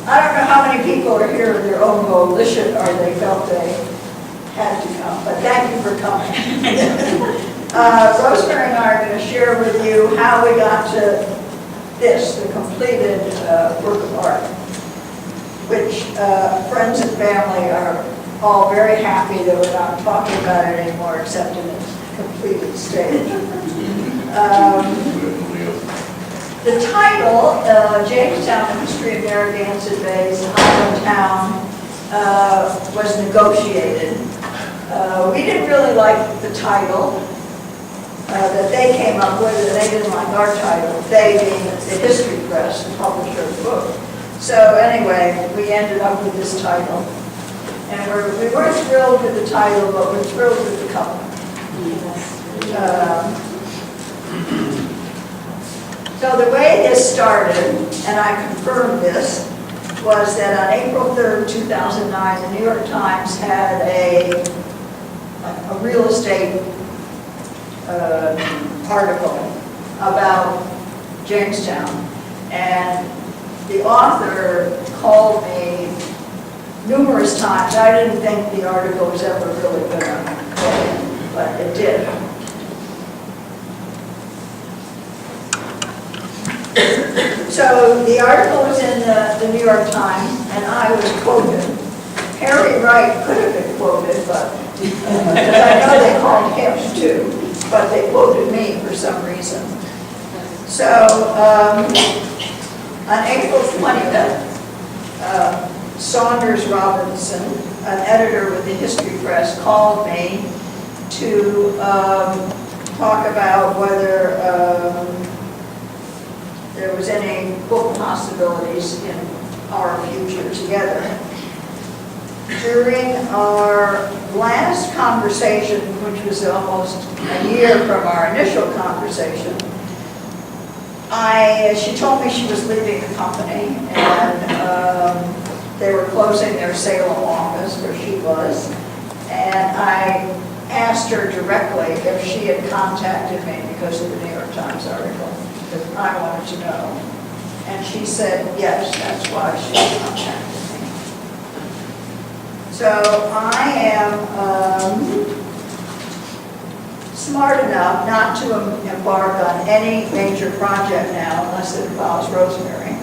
I don't know how many people are here of their own volition or they felt they had to come, but thank you for coming. Rosemary and I are going to share with you how we got to this, the completed work of art, which friends and family are all very happy that we're not talking about it anymore except in its completed stage. The title, Jamestown History of Narragansett Bay's Island Town, was negotiated. We didn't really like the title that they came up with, and they didn't like our title, they being the History Press, the publisher of the book. So anyway, we ended up with this title. And we weren't thrilled with the title, but we're thrilled with the cover. So the way this started, and I confirmed this, was that on April 3rd, 2009, the New York Times had a real estate article about Jamestown. And the author called me numerous times. I didn't think the article was ever really going to go in, but it did. So the article was in the New York Times, and I was quoted. Harry Wright could have been quoted, but because I know they called him too, but they quoted me for some reason. So on April 20th, Saunders Robinson, an editor with the History Press, called me to talk about whether there was any book possibilities in our future together. During our last conversation, which was almost a year from our initial conversation, she told me she was leaving the company, and they were closing their Salem office where she was, and I asked her directly if she had contacted me because of the New York Times article, because I wanted to know. And she said, yes, that's why she contacted me. So I am smart enough not to embark on any major project now unless it involves Rosemary.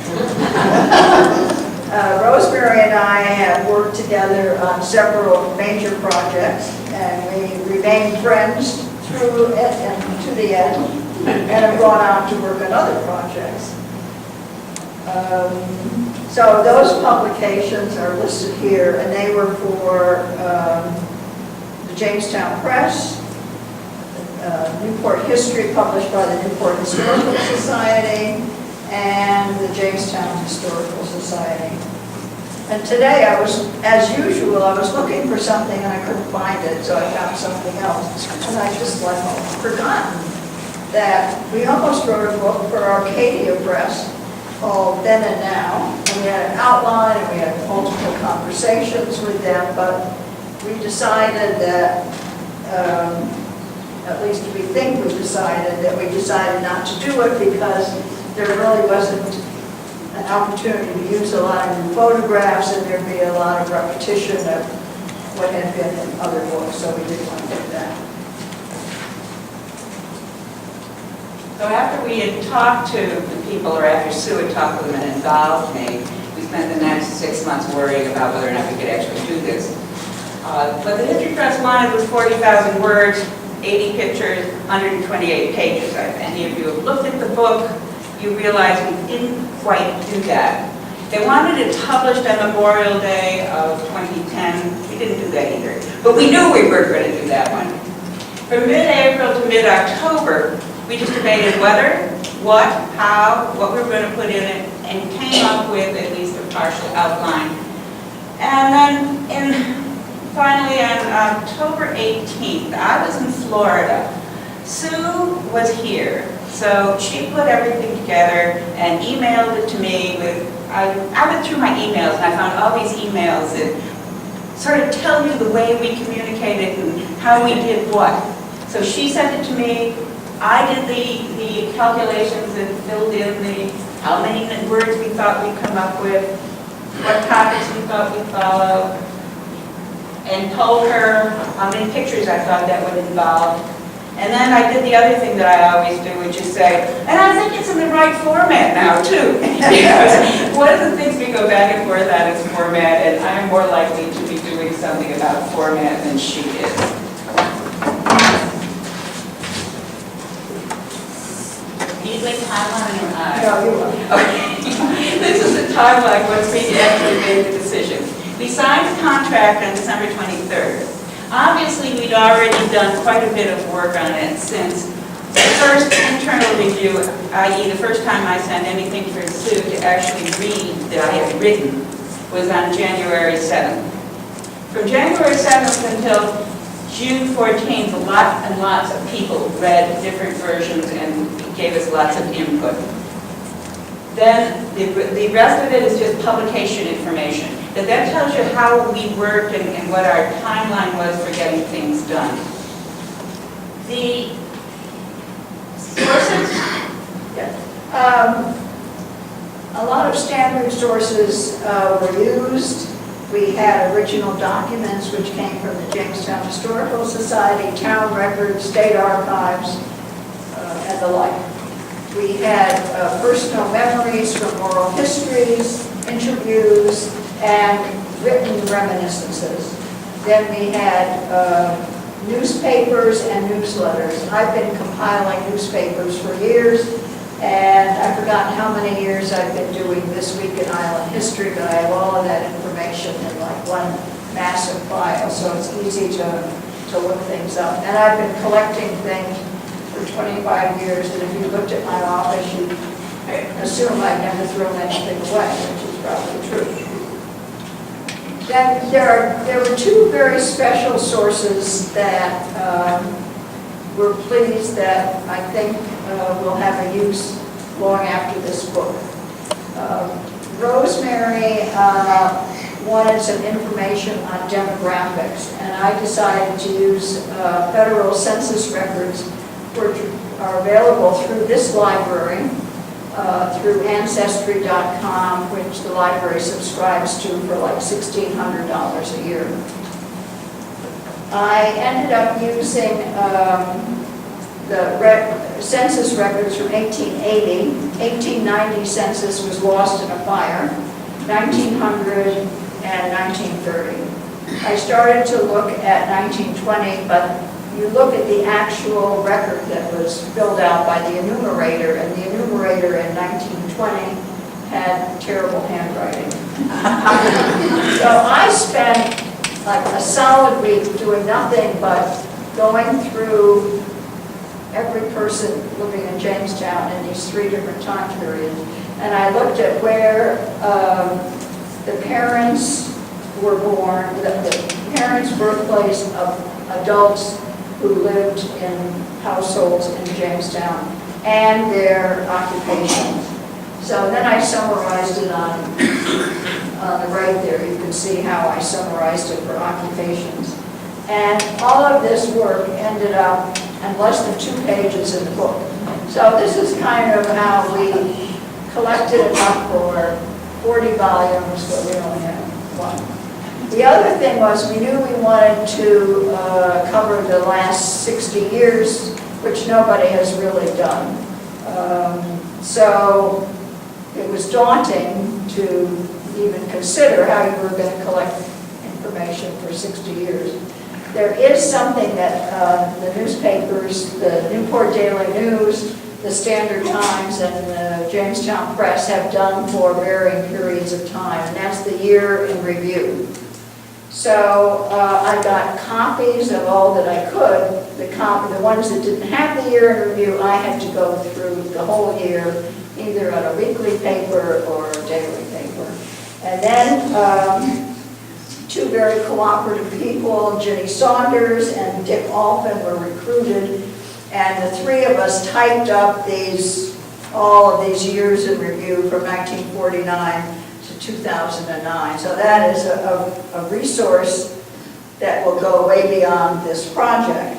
Rosemary and I have worked together on several major projects, and we remain friends through it and to the end, and have gone on to work on other projects. So those publications are listed here, and they were for the Jamestown Press, Newport History published by the Newport Historical Society, and the Jamestown Historical Society. And today I was, as usual, I was looking for something and I couldn't find it, so I found something else. And I just like forgotten that we almost wrote a book for Arcadia Press called Then and Now. And we had an outline and we had multiple conversations with them, but we decided that, at least we think we decided not to do it because there really wasn't an opportunity to use a lot of new photographs, and there'd be a lot of repetition of what had been in other books, so we didn't want to do that. So after we had talked to the people, or after Sue had talked to them and involved me, we spent the next 6 months worrying about whether or not we could actually do this. What the History Press wanted was 40,000 words, 80 pictures, 128 pages. If any of you have looked at the book, you realize we didn't quite do that. They wanted it published on Memorial Day of 2010. We didn't do that either. But we knew we were going to do that one. From mid-April to mid-October, we just debated whether, what, how, what we were going to put in it, and came up with at least a partial outline. And then finally on October 18th, I was in Florida. Sue was here. So she put everything together and emailed it to me with, I went through my emails and I found all these emails that sort of tell you the way we communicated and how we did what. So she sent it to me, I did the calculations and filled in how many words we thought we'd come up with, what topics we thought we'd follow, and told her how many pictures I thought that would involve. And then I did the other thing that I always do, which is say, and I think it's in the right format now, too. Because one of the things we go back and forth on is format, and I'm more likely to be doing something about format than she is. Are you doing timeline or not? No, you won't. Okay. This is the timeline once we actually made the decision. We signed the contract on December 23rd. Obviously, we'd already done quite a bit of work on it since the first internal review, i.e. the first time I sent anything for Sue to actually read that I had written, was on January 7th. From January 7th until June 14th, lots and lots of people read different versions and gave us lots of input. Then the rest of it is just publication information. But that tells you how we worked and what our timeline was for getting things done. The sources? Yeah. A lot of standard sources were used. We had original documents which came from the Jamestown Historical Society, town records, state archives, and the like. We had personal memories from oral histories, interviews, and written reminiscences. Then we had newspapers and newsletters. I've been compiling newspapers for years, and I've forgotten how many years I've been doing This Week in Island History, but I have all of that information in like one massive file, so it's easy to look things up. And I've been collecting things for 25 years, and if you looked at my office, you'd assume I'd never thrown anything away, which is probably true. Then there were two very special sources that we're pleased that I think will have a use long after this book. Rosemary wanted some information on demographics, and I decided to use federal census records which are available through this library, through Ancestry.com, which the library subscribes to for like $1,600 a year. I ended up using the census records from 1880. 1890 census was lost in a fire, 1900 and 1930. I started to look at 1920, but you look at the actual record that was filled out by the enumerator, and the enumerator in 1920 had terrible handwriting. So I spent like a solid week doing nothing but going through every person living in Jamestown in these 3 different time periods. And I looked at where the parents were born, the parents' birthplace of adults who lived in households in Jamestown, and their occupations. So then I summarized it on the right there. You can see how I summarized it for occupations. And all of this work ended up in less than 2 pages in the book. So this is kind of how we collected enough for 40 volumes, but we only have 1. The other thing was we knew we wanted to cover the last 60 years, which nobody has really done. So it was daunting to even consider how you were going to collect information for 60 years. There is something that the newspapers, the Newport Daily News, the Standard Times, and the Jamestown Press have done for varying periods of time, and that's the year in review. So I got copies of all that I could. The ones that didn't have the year in review, I had to go through the whole year, either on a weekly paper or a daily paper. And then 2 very cooperative people, Ginny Saunders and Dick Alphin, were recruited, and the 3 of us typed up all of these years in review from 1949 to 2009. So that is a resource that will go way beyond this project.